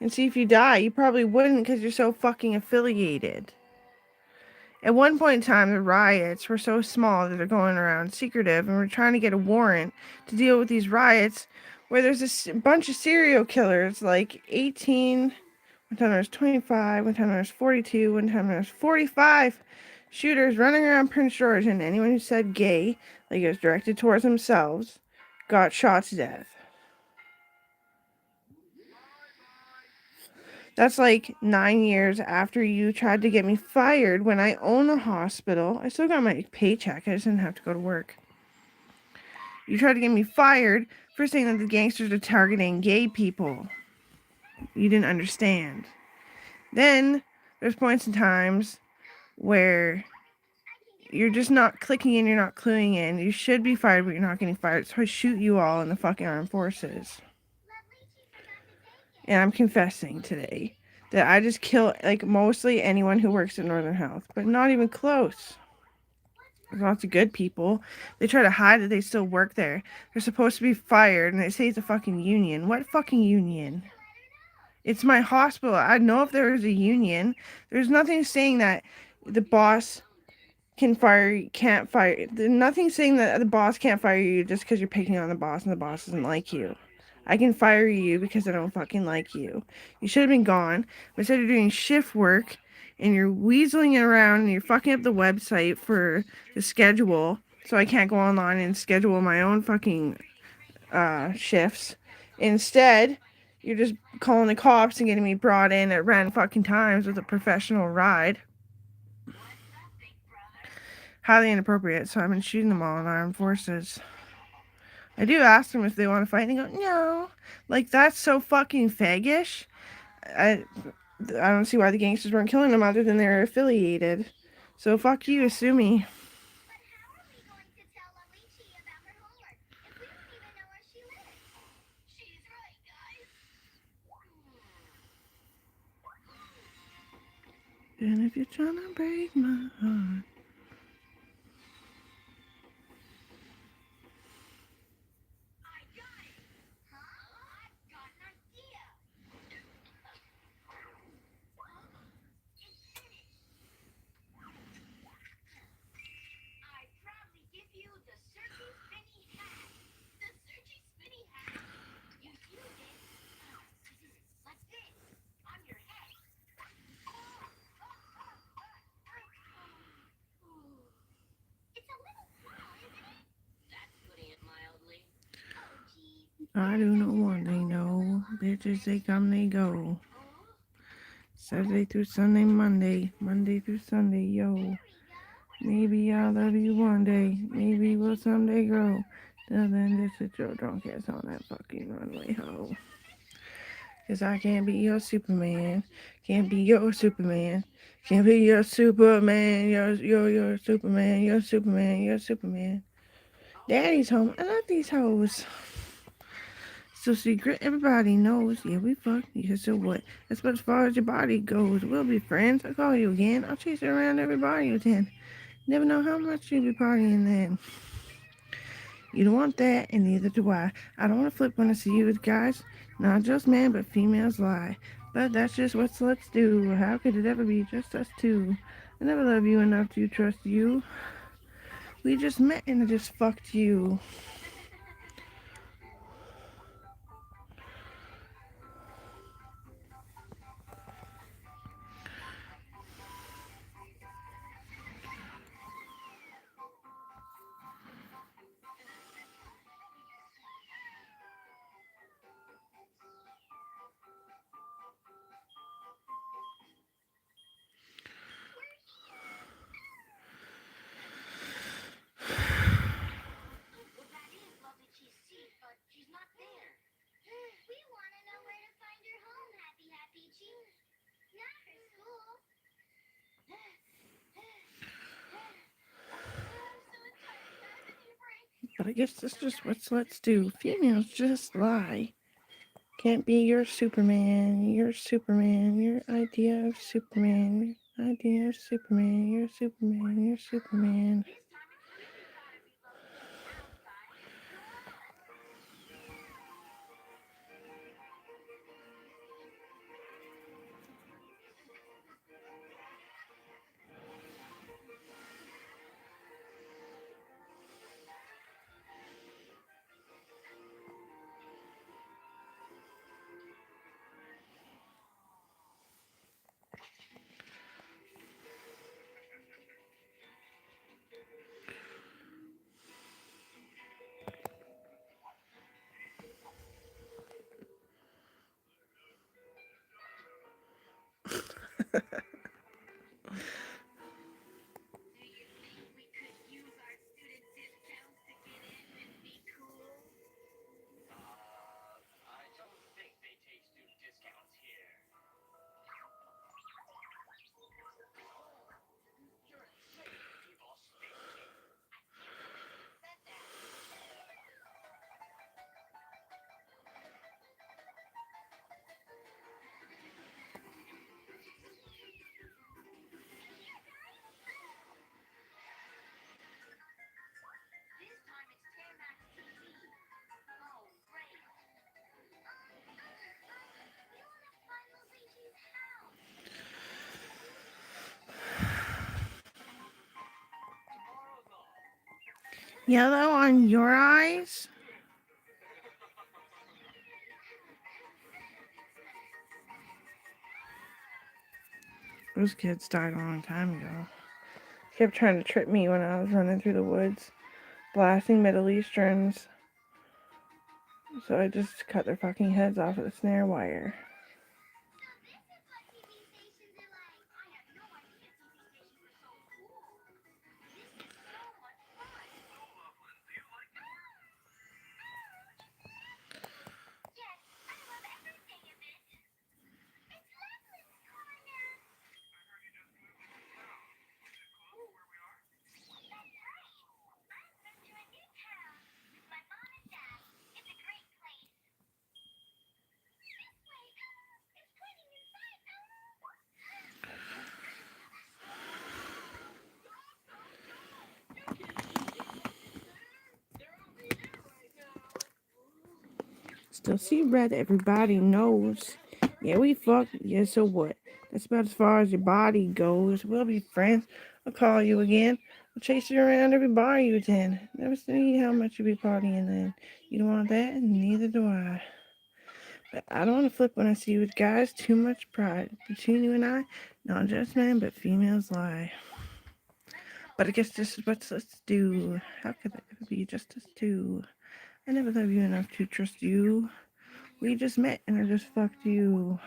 and see if you die. You probably wouldn't because you're so fucking affiliated. At one point in time, the riots were so small that they're going around secretive, and we're trying to get a warrant to deal with these riots where there's a bunch of serial killers, like 18, one time there's 25, one time there's 42, one time there's 45 shooters running around Prince George, and anyone who said gay, like it was directed towards themselves, got shot to death. That's like 9 years after you tried to get me fired when I own a hospital. I still got my paycheck. I just didn't have to go to work. You tried to get me fired for saying that the gangsters are targeting gay people. You didn't understand. Then there's points in times where you're just not clicking in, you're not cluing in. You should be fired, but you're not getting fired. So I shoot you all in the fucking armed forces. And I'm confessing today that I just kill, like, mostly anyone who works at Northern Health, but not even close. There's lots of good people. They try to hide that they still work there. They're supposed to be fired, and they say it's a fucking union. What fucking union? It's my hospital. I'd know if there was a union. There's nothing saying that the boss can fire you, can't fire. There's nothing saying that the boss can't fire you just because you're picking on the boss and the boss doesn't like you. I can fire you because I don't fucking like you. You should have been gone. But instead of doing shift work and you're weaseling it around and you're fucking up the website for the schedule so I can't go online and schedule my own fucking shifts. Instead, you're just calling the cops and getting me brought in at random fucking times with a professional ride. Highly inappropriate, so I've been shooting them all in armed forces. I do ask them if they want to fight, and they go, no. Like, that's so fucking faggish. I don't see why the gangsters weren't killing them other than they're affiliated. So fuck you, sue me. And if you're trying to break my heart. I do know one thing, though. Bitches, they come, they go. Saturday through Sunday, Monday through Sunday, yo. Maybe I'll love you one day. Maybe we'll someday grow. Till then, just sit your drunk ass on that fucking runway, ho. Cause I can't be your Superman. Can't be your Superman. Can't be your Superman. Your Superman. Your Superman. Your Superman. Daddy's home. I love these hoes. So secret, everybody knows. Yeah, we fuck. Yeah, so what? That's about as far as your body goes. We'll be friends. I'll call you again. I'll chase you around everybody you then. Never know how much you'll be partying then. You don't want that, and neither do I. I don't want to flip when I see you with guys. Not just men, but females lie. But that's just what sluts do. How could it ever be just us two? I never love you enough to trust you. We just met and I just fucked you. But I guess that's just what sluts do. Females just lie. Can't be your Superman, your Superman, your idea of Superman, your idea of Superman, your Superman, your Superman. Yellow on your eyes? Those kids died a long time ago. Kept trying to trip me when I was running through the woods, blasting Middle Easterns. So I just cut their fucking heads off with a snare wire. Still see red, everybody knows. Yeah, we fuck. Yeah, so what? That's about as far as your body goes. We'll be friends. I'll call you again. I'll chase you around every bar you attend. Never see how much you be partying then. You don't want that, and neither do I. But I don't want to flip when I see you with guys. Too much pride. Between you and I, not just men, but females lie. But I guess this is what let's do. How could it ever be just us two? I never loved you enough to trust you. We just met and I just fucked you.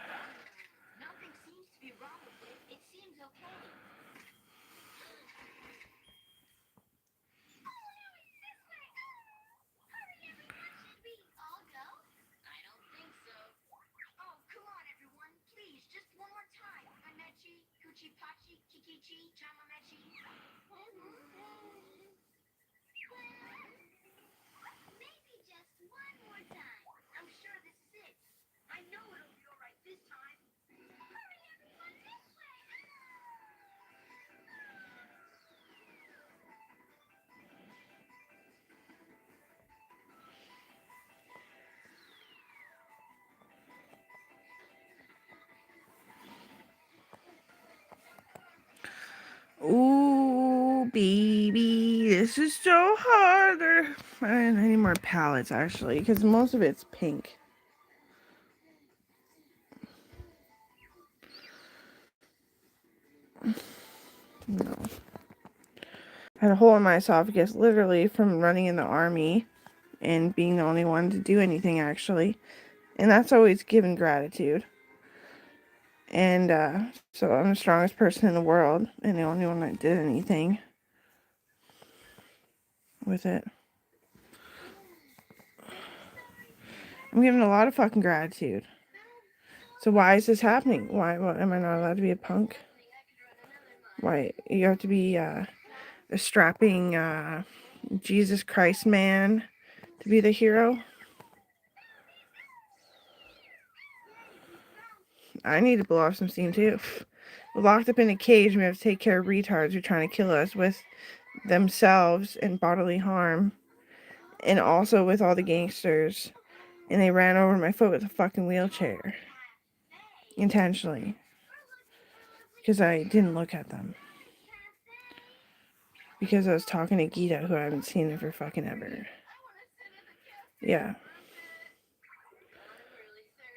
Ooh, baby, this is so hard. I need more palettes actually, because most of it's pink. No. I had a hole in my esophagus literally from running in the army and being the only one to do anything actually. And that's always given gratitude. And so I'm the strongest person in the world and the only one that did anything with it. I'm giving a lot of fucking gratitude. So why is this happening? Why am I not allowed to be a punk? Why you have to be a strapping Jesus Christ man to be the hero? I need to blow off some steam too. We're locked up in a cage and we have to take care of retards who are trying to kill us with themselves and bodily harm. And also with all the gangsters. And they ran over my foot with a fucking wheelchair. Intentionally. Because I didn't look at them. Because I was talking to Gita, who I haven't seen for fucking ever. Yeah.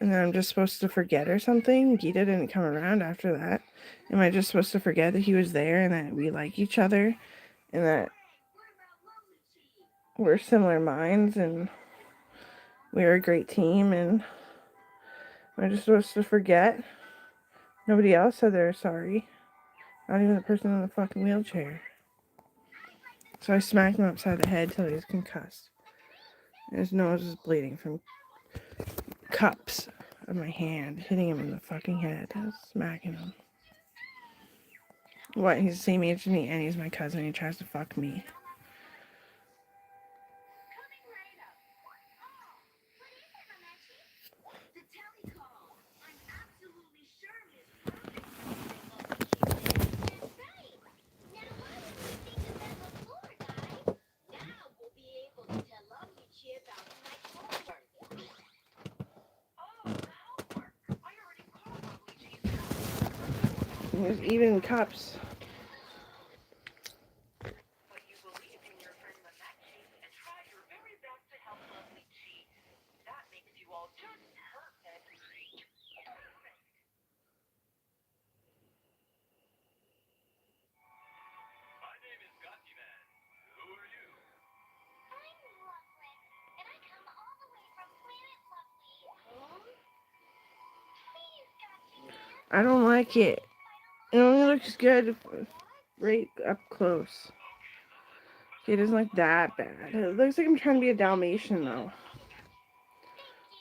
And then I'm just supposed to forget or something? Gita didn't come around after that. Am I just supposed to forget that he was there and that we like each other? And that we're similar minds and we're a great team? And am I just supposed to forget Nobody else said they're sorry. Not even the person in the fucking wheelchair. So I smacked him upside the head till he was concussed. And his nose was bleeding from cups of my hand hitting him in the fucking head. I was smacking him. What? He's the same age as me and he's my cousin and he tries to fuck me. He was eating cups. I don't like it. It only looks good right up close. It isn't like that bad. It looks like I'm trying to be a Dalmatian though.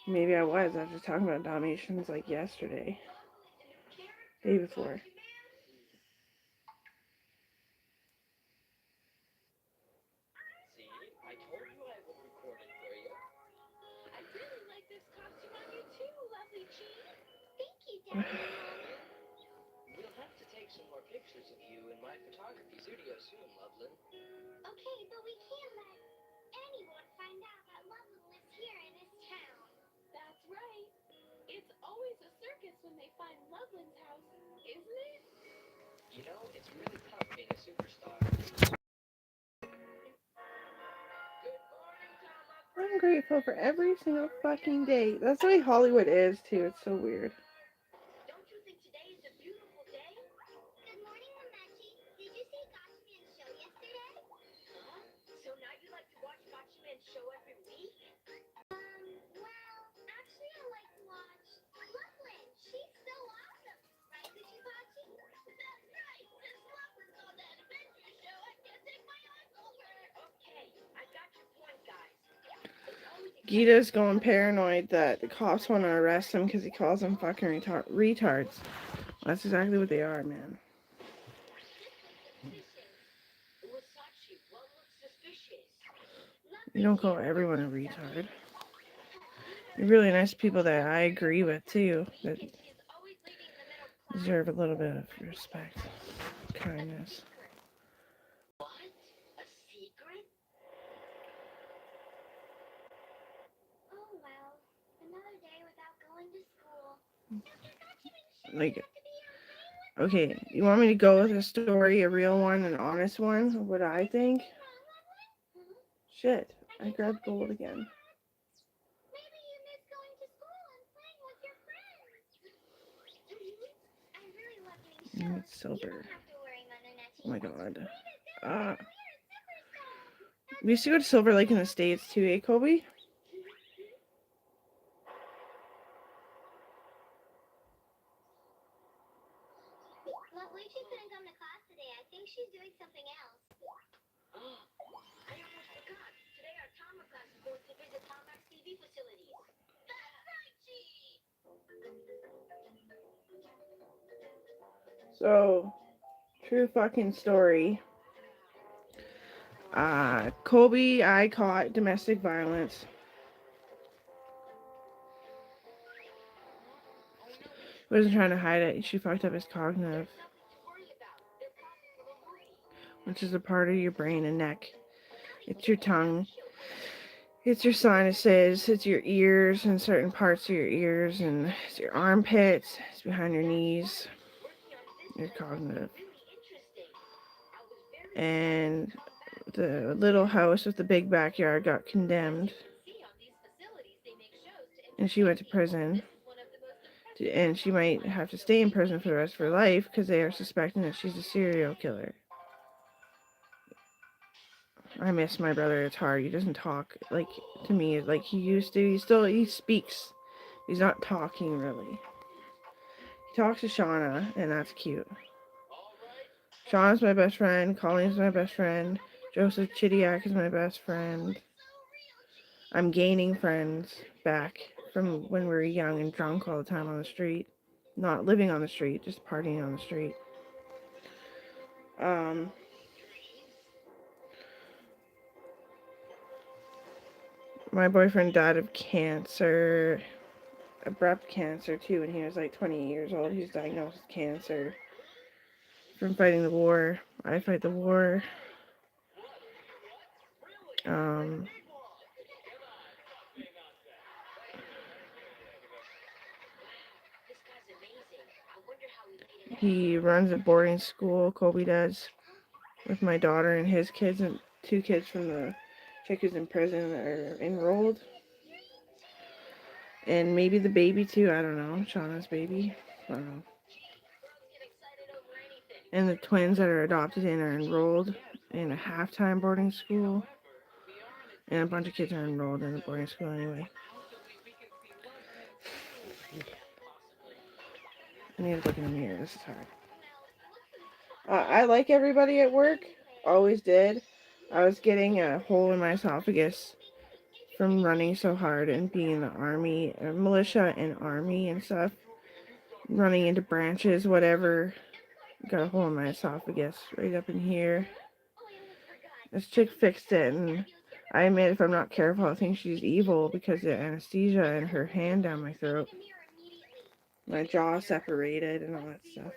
Maybe I was. I was just talking about Dalmatians like yesterday. Day before. I'm grateful for every single fucking day. That's the way Hollywood is too. It's so weird. Gita's going paranoid that the cops want to arrest him because he calls them fucking retards. That's exactly what they are, man. You don't call everyone a retard. You're really nice people that I agree with, too, that deserve a little bit of respect, kindness. Like, okay, you want me to go with a story, a real one, an honest one? What I think? Shit, I grabbed gold again. It's silver. Oh my god. We used to go to Silver Lake in the States too, eh, Kobe? So, true fucking story. Kobe, I caught domestic violence. Wasn't trying to hide it. She fucked up his cognitive, which is a part of your brain and neck. It's your tongue. It's your sinuses. It's your ears and certain parts of your ears, and it's your armpits. It's behind your knees. Your cognitive. And the little house with the big backyard got condemned. And she went to prison. And she might have to stay in prison for the rest of her life because they are suspecting that she's a serial killer. I miss my brother. It's hard. He doesn't talk like to me like he used to. He speaks. He's not talking really. He talks to Shauna, and that's cute. Shauna's my best friend. Colleen's my best friend. Joseph Chidiak is my best friend. I'm gaining friends back from when we were young and drunk all the time on the street. Not living on the street, just partying on the street. Um, my boyfriend died of cancer, abrupt cancer too, when he was like 20 years old. He was diagnosed with cancer from fighting the war. I fight the war. Um, he runs a boarding school, Kobe does, with my daughter and his kids, and 2 kids from the chick who's in prison that are enrolled. And maybe the baby too, I don't know, Shauna's baby, I don't know. And the twins that are adopted in are enrolled in a half-time boarding school. And a bunch of kids are enrolled in the boarding school anyway. I need to look in the mirror, this is hard. I like everybody at work, always did. I was getting a hole in my esophagus from running so hard and being in the army, militia and army and stuff. Running into branches, whatever. Got a hole in my esophagus right up in here. This chick fixed it, and I admit if I'm not careful, I think she's evil because of the anesthesia and her hand down my throat. My jaw separated and all that stuff.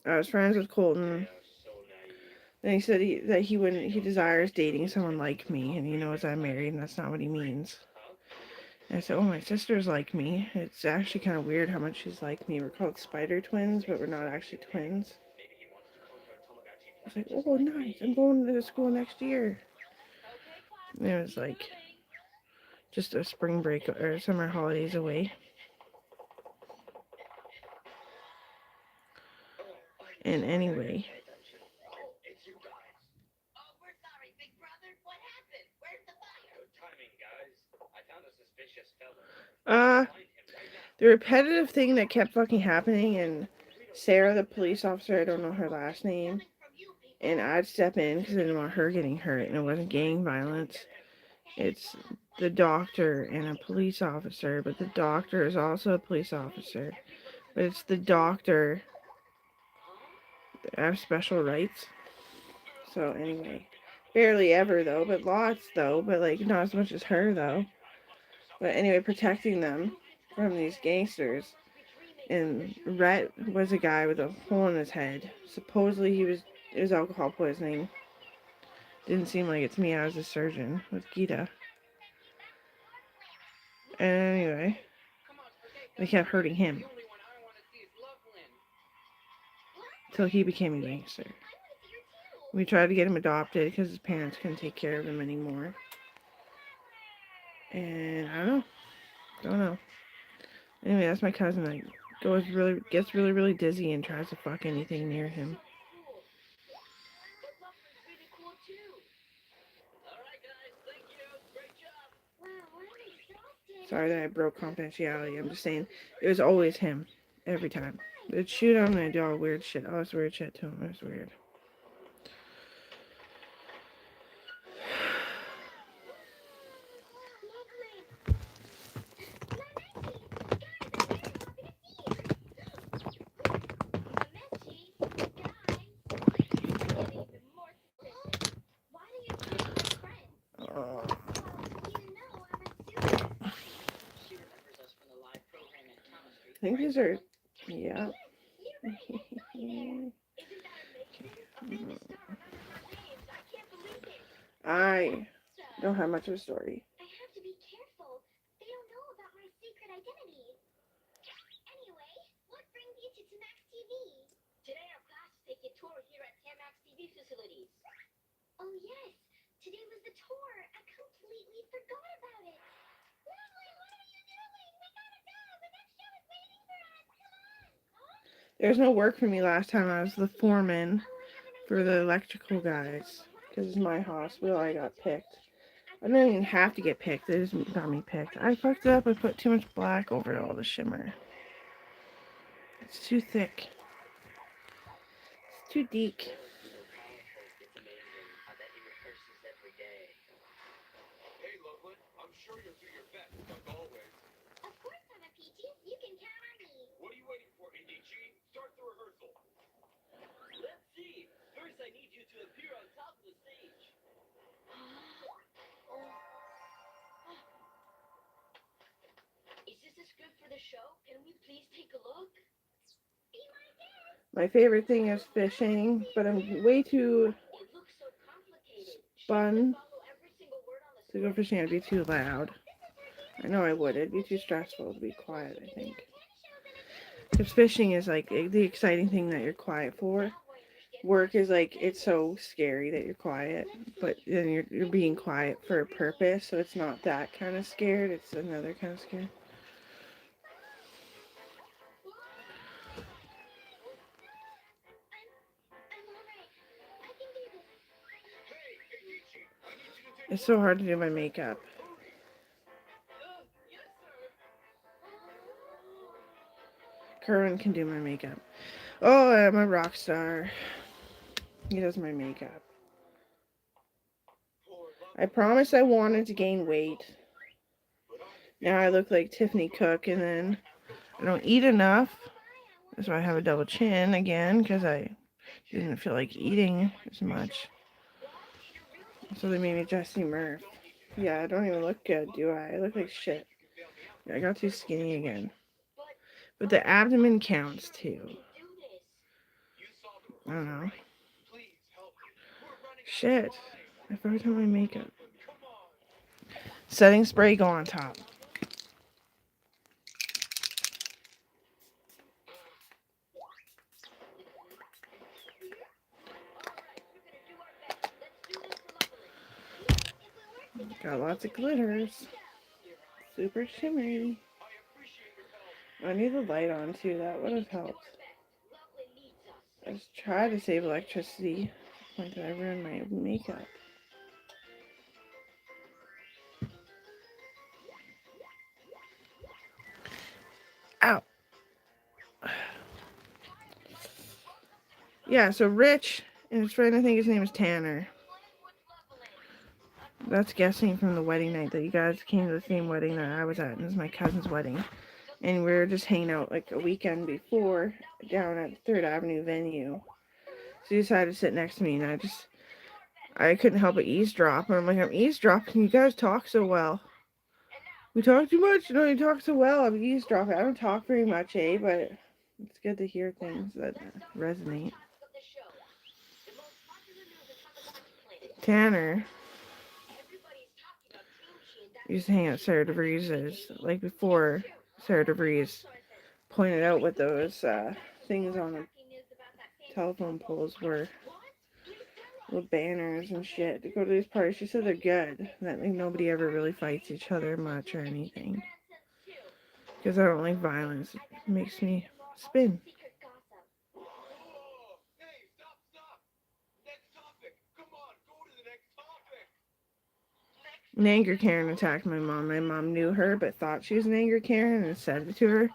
I was friends with Colton. And he said he desires dating someone like me, and he knows I'm married, and that's not what he means. And I said, oh, my sister's like me. It's actually kind of weird how much she's like me. We're called spider twins, but we're not actually twins. I was like, oh, nice. I'm going to school next year. And it was like just a spring break or summer holidays away. And anyway. The repetitive thing that kept fucking happening, and Sarah, the police officer, I don't know her last name, and I'd step in because I didn't want her getting hurt, and it wasn't gang violence. It's the doctor and a police officer, but the doctor is also a police officer. But it's the doctor that have special rights. So anyway, barely ever though, but lots though, but like not as much as her though. But anyway, protecting them from these gangsters. And Rhett was a guy with a hole in his head. Supposedly it was alcohol poisoning. Didn't seem like it to me. I was a surgeon with Gita. And anyway, they kept hurting him till he became a gangster. We tried to get him adopted because his parents couldn't take care of him anymore. And I don't know. Anyway, that's my cousin that gets really dizzy and tries to fuck anything near him. Sorry that I broke confidentiality. I'm just saying it was always him every time. They'd shoot him and they'd do all weird shit. All this weird shit to him. It was weird. I think these are, yeah. I don't have much of a story. There's no work for me last time. I was the foreman for the electrical guys. Because it's my hospital, I got picked. I didn't even have to get picked. They just got me picked. I fucked it up. I put too much black over all the shimmer. It's too thick. It's too deep. My favorite thing is fishing, but I'm way too spun to go fishing. I'd be too loud. I know I would. It'd be too stressful to be quiet, I think. Because fishing is like the exciting thing that you're quiet for. Work is like, it's so scary that you're quiet, but then you're being quiet for a purpose, so it's not that kind of scared, it's another kind of scared. It's so hard to do my makeup. Kerwin can do my makeup. Oh, I'm a rock star. He does my makeup. I promised I wanted to gain weight. Now I look like Tiffany Cook, and then I don't eat enough. That's why I have a double chin again, because I didn't feel like eating as much. So they made me Jessie Murph. Yeah, I don't even look good, do I? I look like shit. Yeah, I got too skinny again. But the abdomen counts too. I don't know. Shit. I forgot to put my makeup. Setting spray, go on top. Got lots of glitters. Super shimmery. I need the light on too, that would have helped. I just tried to save electricity. Like that I ruined my makeup. Ow. Yeah, so Rich and his friend, I think his name is Tanner. That's guessing from the wedding night that you guys came to the same wedding that I was at. And it was my cousin's wedding. And we were just hanging out like a weekend before down at 3rd Avenue venue. So he decided to sit next to me, and I couldn't help but eavesdrop. And I'm like, I'm eavesdropping. You guys talk so well. We talk too much? No, you talk so well. I'm eavesdropping. I don't talk very much, but it's good to hear things that resonate. Tanner used to hang out at Sarah DeVries's, like before Sarah DeVries pointed out what those things on the telephone poles were. Little banners and shit to go to these parties. She said they're good. That like nobody ever really fights each other much or anything. Because I don't like violence. It makes me spin. An anger Karen attacked my mom. My mom knew her but thought she was an anger Karen and said it to her.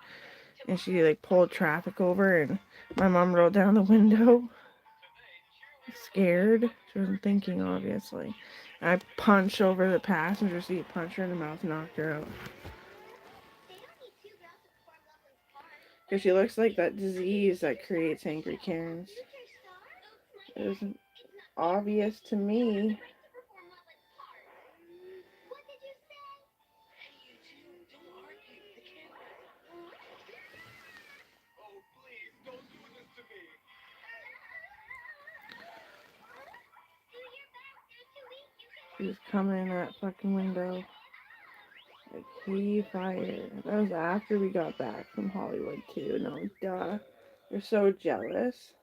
And she like pulled traffic over and my mom rolled down the window. Scared. She wasn't thinking, obviously. I punched over the passenger seat, punched her in the mouth, knocked her out. Because she looks like that disease that creates angry Karens. It was obvious to me. She was coming in that fucking window. Like, he fired. That was after we got back from Hollywood, too. No, duh. They're so jealous.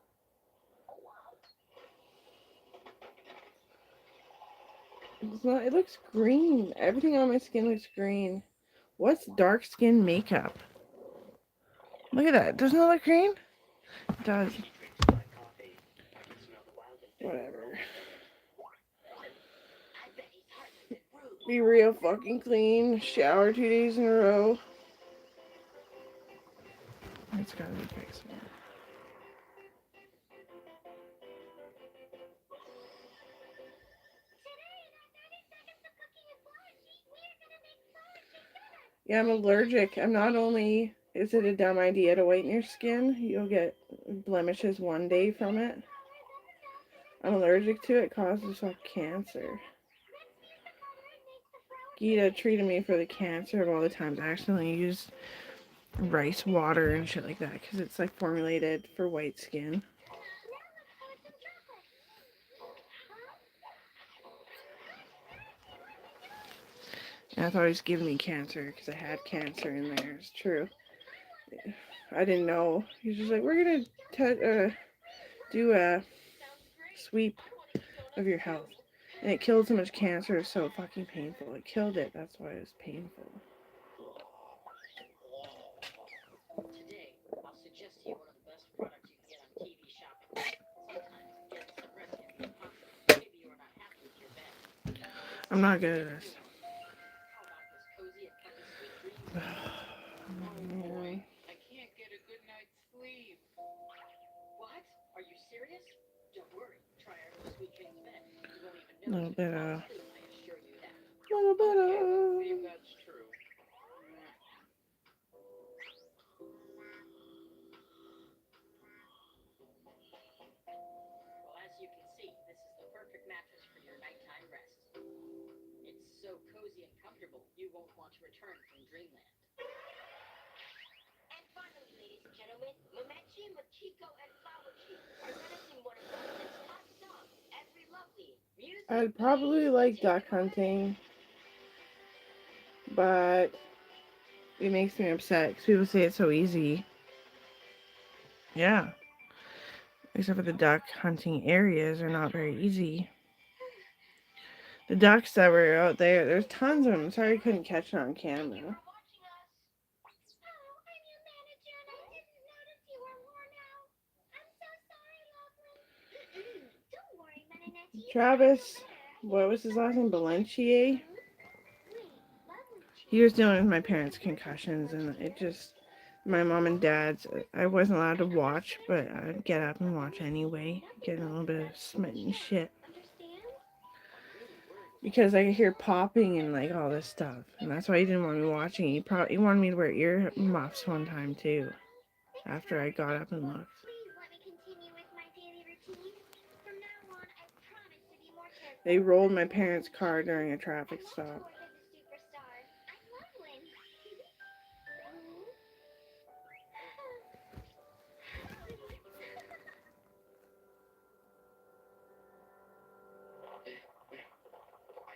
It's not, it looks green. Everything on my skin looks green. What's dark skin makeup? Look at that. Doesn't it look green? It does. Whatever. Be real fucking clean. Shower 2 days in a row. It's gotta be fixed. Yeah, I'm allergic. I'm not only is it a dumb idea to whiten your skin, you'll get blemishes one day from it. I'm allergic to it. Causes cancer. Gita treated me for the cancer of all the times I accidentally used rice water and shit like that because it's like formulated for white skin. And I thought he was giving me cancer because I had cancer in there. It's true. I didn't know. He's just like, we're gonna do a sweep of your health. And it killed so much cancer. It was so fucking painful. It killed it. That's why it was painful. Today, I'll suggest to you one of the best products you can get on TV shopping. Sometimes getting some rest can be impossible. Maybe you're not happy with your bed. I'm not good at this. How about this cozy and comfy sweet dreams? Oh boy, I can't get a good night's sleep. What? Are you serious? Don't worry. Try our new Sweet Dreams bed. You won't even know. A little bit of sleep, I assure you that. A little bit of. Okay, that's true. Well, as you can see, this is the perfect mattress for your nighttime rest. It's so cozy and comfortable, you won't want to return from dreamland. And finally, ladies and gentlemen, Momechi, Machiko, and Flower Cheek are menacing one of London's top songs, Every Lovely. Music. I'd probably like duck hunting, but it makes me upset because people say it's so easy. Yeah. Except for the duck hunting areas are not very easy. The ducks that were out there, there's tons of them. Sorry I couldn't catch it on camera. Travis, what was his last name? Valentier? He was dealing with my parents' concussions, and it just, my mom and dad's, I wasn't allowed to watch, but I'd get up and watch anyway, getting a little bit of smitten shit. Because I could hear popping and like all this stuff, and that's why he didn't want me watching. He wanted me to wear ear muffs one time too, after I got up and looked. They rolled my parents' car during a traffic stop. I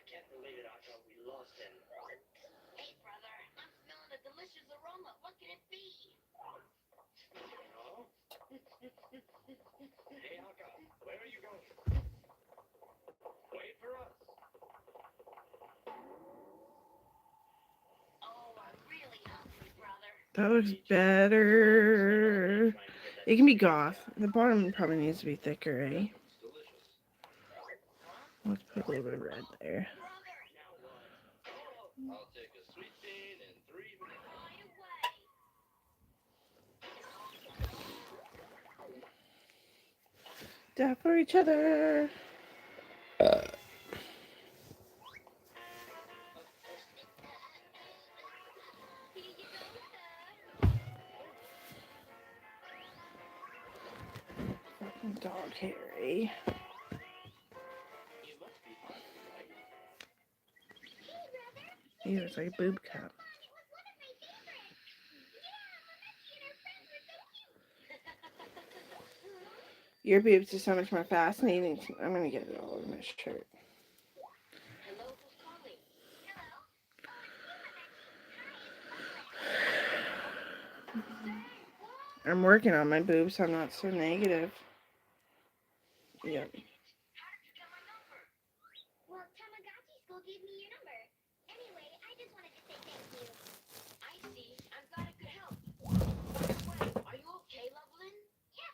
can't believe it. I thought we lost him. Hey, brother, I'm smelling a delicious aroma. What can it be? No? Hey, Alka, where are you going? Wait for us. Oh, I'm really hungry, brother. That looks better. It can be goth. The bottom probably needs to be thicker, eh? Let's put a little bit of red there. I'll take a sweet bean and 3 Death for each other. Fucking dog hair, eh? Ew, it's like a boob cup. Your boobs are so much more fascinating. I'm gonna get it all over my shirt. Hello, who's calling? Hello. I'm working on my boobs, so I'm not so negative. Yep. Well, Tamagotchi School gave me your number. Anyway, I just wanted to say thank you. I see. I'm glad I could help. By the way, are you okay, Loveland? Yeah,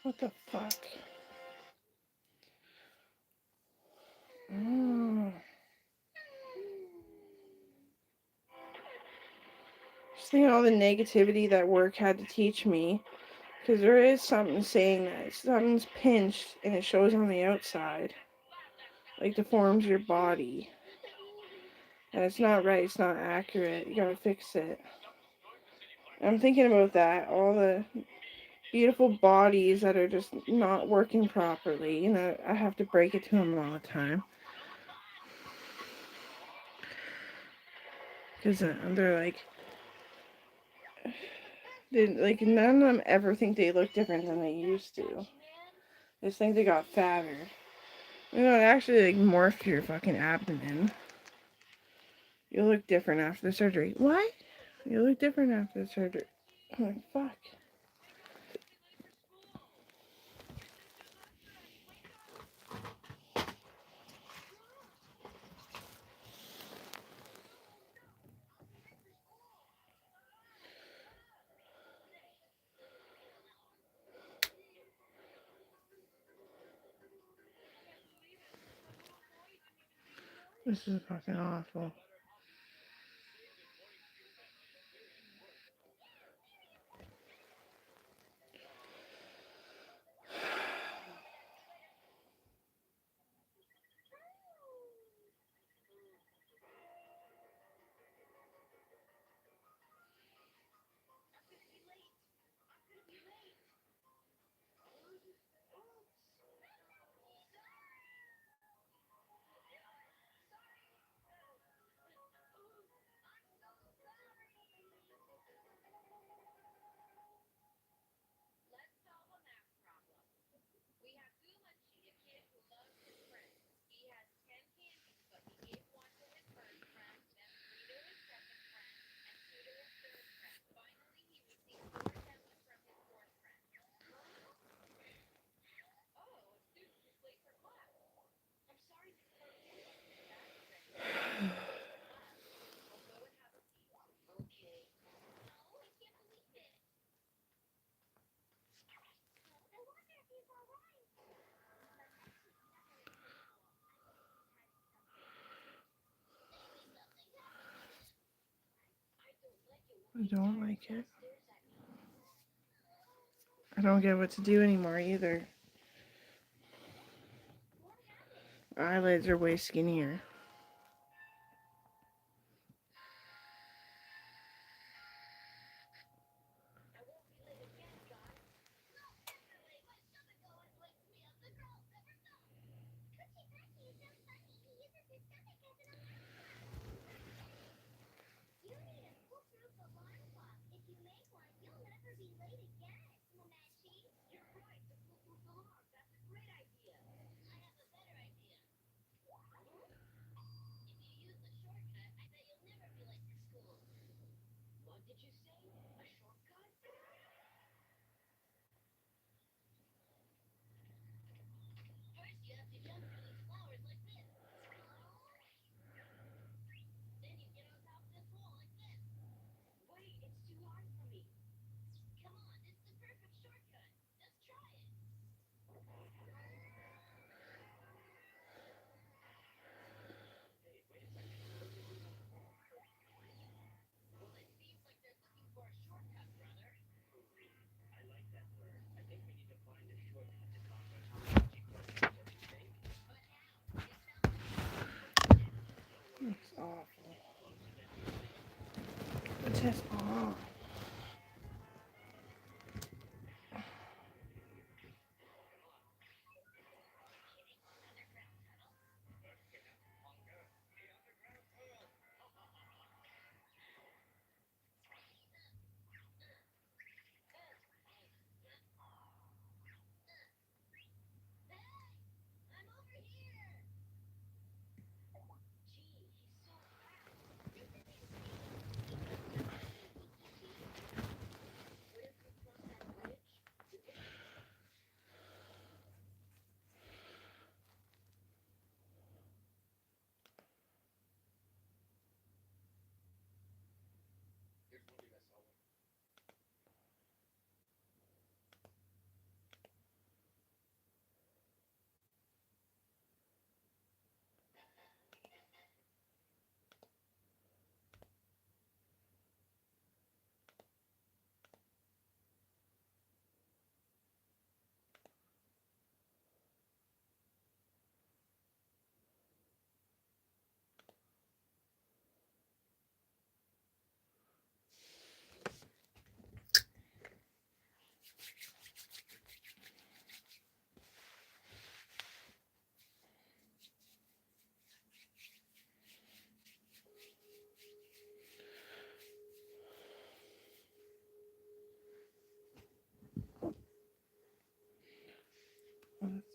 What the fuck? Mm. Just thinking all the negativity that work had to teach me. Because there is something saying that something's pinched and it shows on the outside. Like deforms your body. And it's not right, it's not accurate. You gotta fix it. I'm thinking about that. All the beautiful bodies that are just not working properly. You know, I have to break it to them all the time. Because they're like, none of them ever think they look different than they used to. They just think they got fatter. You know, it actually like morphed your fucking abdomen. You look different after the surgery. What? You look different after the surgery. I'm like, fuck. This is fucking awful. I don't like it. I don't get what to do anymore either. Eyelids are way skinnier. It's awful. What's this? Oh.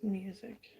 music.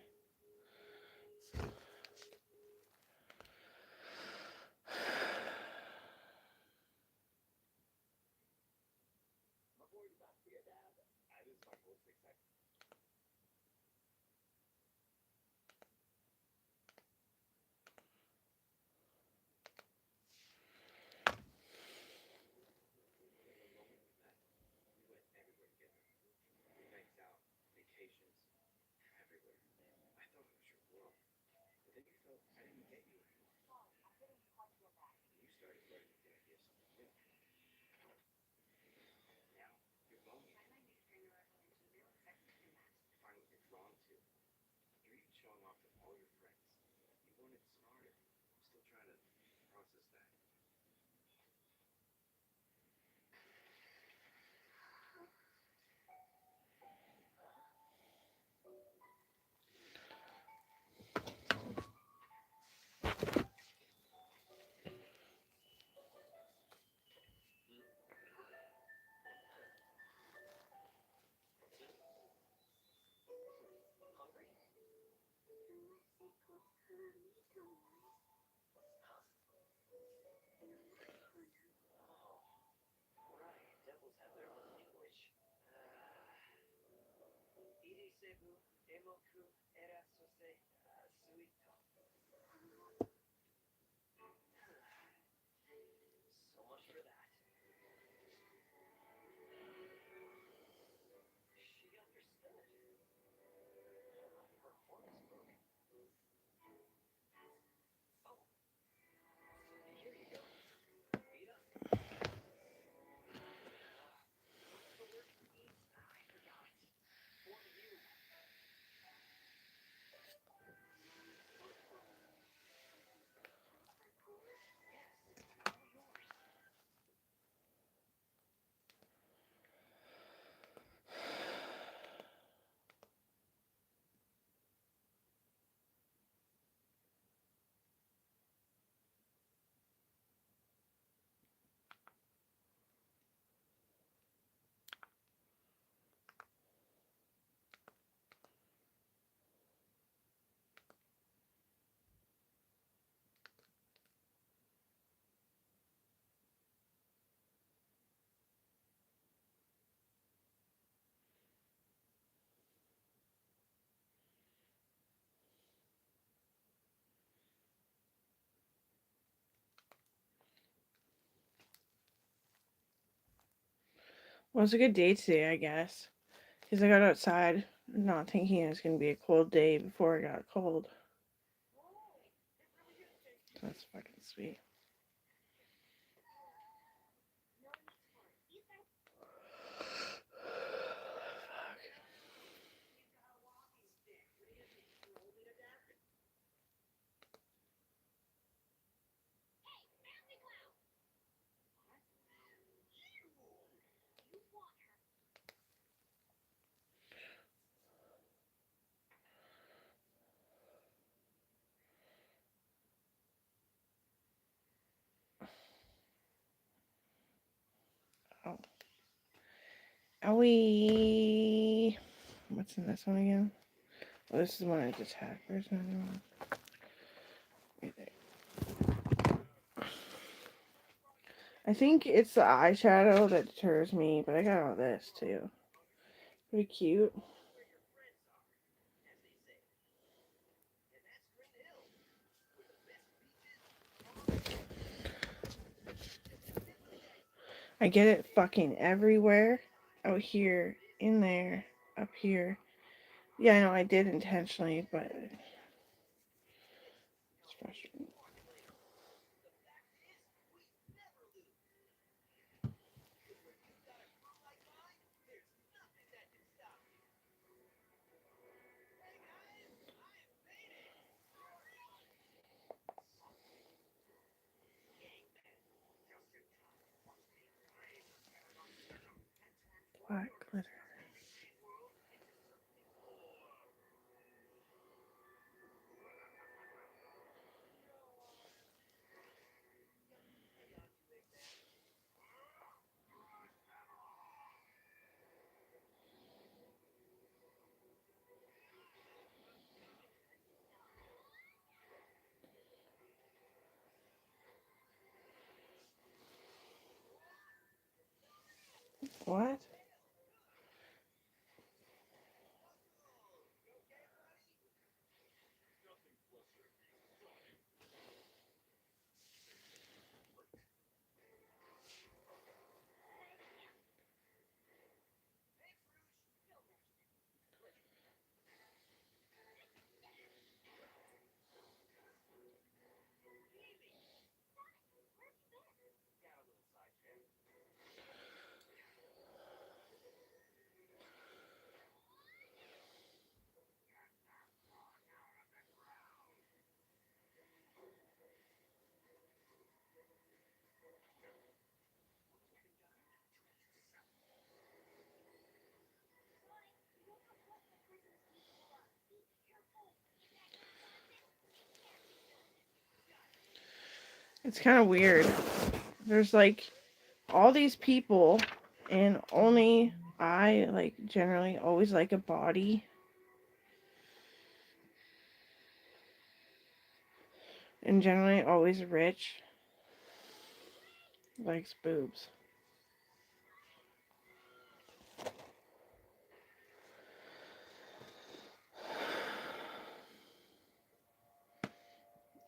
Well, it's a good day today, I guess. Because I got outside not thinking it was going to be a cold day before it got cold. That's fucking sweet. Oh. Owie. What's in this one again? Oh, this is the one I just had. Where's another one? Right there. I think it's the eyeshadow that deters me, but I got all this too. Pretty cute. I get it fucking everywhere. Out here, in there, up here. Yeah, I know I did intentionally, but it's frustrating. Black glitter. What? It's kind of weird. There's like all these people, and only I like generally always like a body, and generally always rich likes boobs.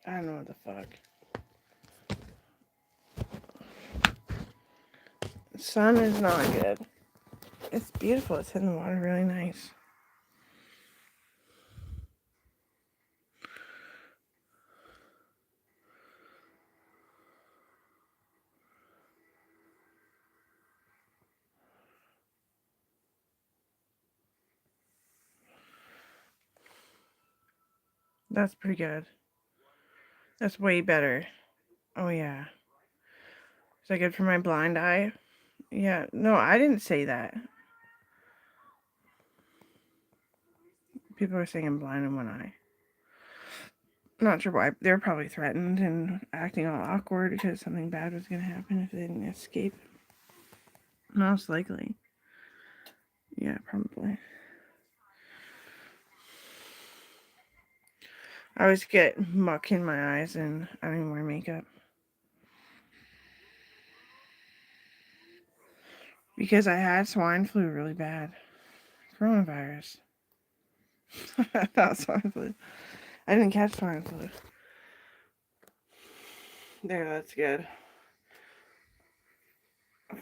I don't know what the fuck. The sun is not good. It's beautiful. It's in the water really nice. That's pretty good. That's way better. Oh yeah. Is that good for my blind eye? Yeah. No, I didn't say that. People are saying I'm blind in one eye. Not sure why. They were probably threatened and acting all awkward because something bad was going to happen if they didn't escape. Most likely. Yeah, probably. I always get muck in my eyes and I don't even wear makeup. Because I had swine flu really bad. Coronavirus. Not swine flu. I didn't catch swine flu. There, that's good.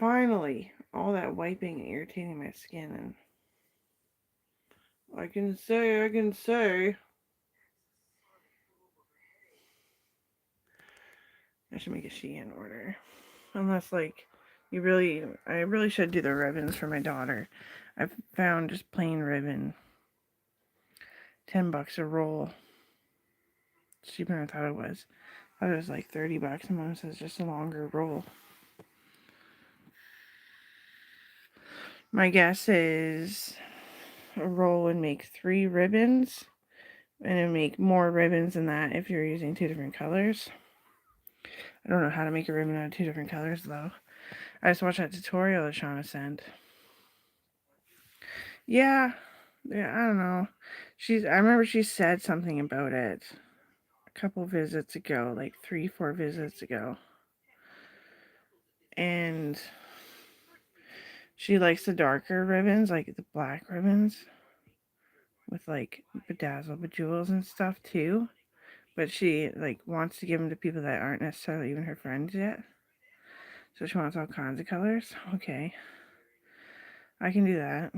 Finally, all that wiping and irritating my skin, and I can say. I should make a Shein order. Unless, like, I really should do the ribbons for my daughter. I've found just plain ribbon, $10 a roll. It's cheaper than I thought it was. I thought it was like $30, and Mom says just a longer roll. My guess is a roll would make 3 ribbons, and it would make more ribbons than that if you're using 2 different colors. I don't know how to make a ribbon out of 2 different colors, though. I just watched that tutorial that Shauna sent. Yeah, I don't know. I remember she said something about it a couple visits ago, like 3, 4 visits ago. And she likes the darker ribbons, like the black ribbons with like bedazzled bejewels and stuff too. But she like wants to give them to people that aren't necessarily even her friends yet. So she wants all kinds of colors. Okay, I can do that.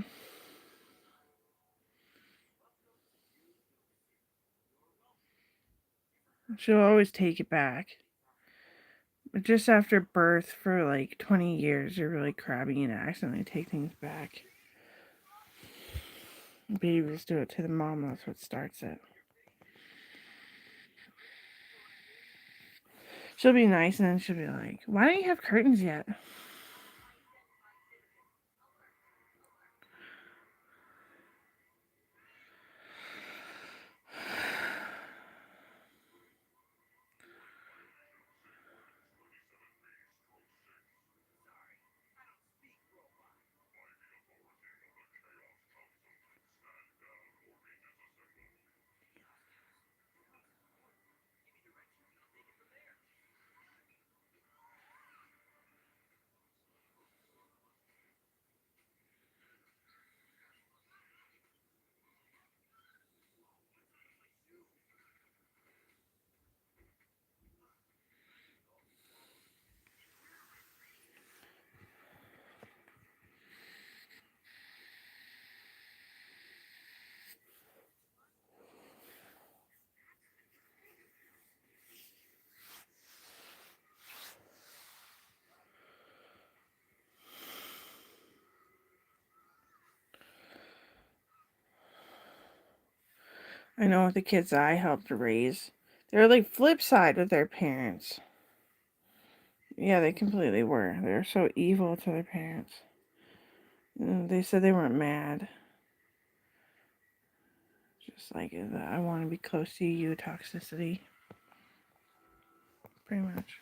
She'll always take it back. But just after birth for like 20 years, you're really crabby and accidentally take things back. Babies do it to the mom, that's what starts it. She'll be nice and then she'll be like, why don't you have curtains yet? I know the kids I helped raise, they're like flip side with their parents. Yeah, they completely were. They're so evil to their parents. They said they weren't mad. Just like I want to be close to you, toxicity. Pretty much.